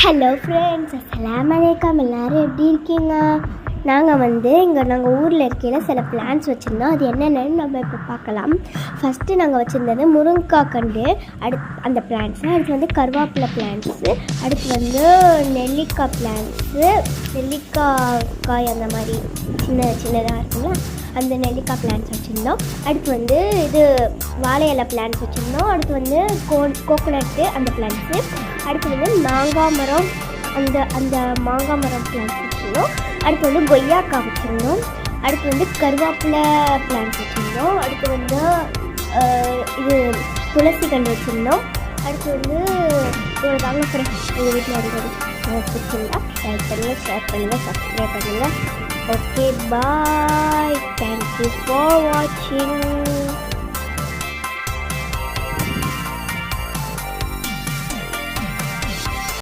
Hello friends, அஸ்ஸலாமு அலைக்கும். எல்லோரும் எப்படி இருக்கீங்க? நாங்கள் ஊரில் இருக்கையில் சில பிளான்ஸ் வச்சுருந்தோம். அது என்னென்னு நம்ம இப்போ பார்க்கலாம். ஃபஸ்ட்டு நாங்கள் வச்சுருந்தது முருங்கைக்காய் கண்டு, அந்த பிளான்ட்ஸு. அடுத்து கருவேப்பிலை பிளான்ட்ஸு, அடுத்து நெல்லிக்காய் பிளான்ட்ஸு, நெல்லிக்காய் அந்த மாதிரி சின்னதாக இருக்குல்ல, அந்த நெல்லிக்காய் பிளான்ட்ஸ் வச்சுருந்தோம். அடுத்து இது வாழை இலை பிளான்ட்ஸ் வச்சுருந்தோம். அடுத்து கோகோனட்டு அந்த பிளான்ட்ஸு. அடுத்து மாங்காய் மரம், அந்த மாங்காய் மரம் பிளான்ட்ஸ் வச்சுருந்தோம். அடுத்து கொய்யாக்காய் வச்சுருந்தோம். அடுத்து கருவேப்பிலை பிளான்ட்ஸ் வச்சுருந்தோம். அடுத்து இது துளசி கண்டு வச்சுருந்தோம். அடுத்து இவ்வளோ தாங்க ஃப்ரெண்ட்ஸ். எங்கள் வீட்டில் அடிக்கடி பிடிச்சிருந்தா லைக் பண்ணுங்கள், ஷேர் பண்ணுங்கள், சப்ஸ்கிரைப் பண்ணுங்கள். Okay, bye. தேங்க்யூ ஃபார் வாட்சிங்.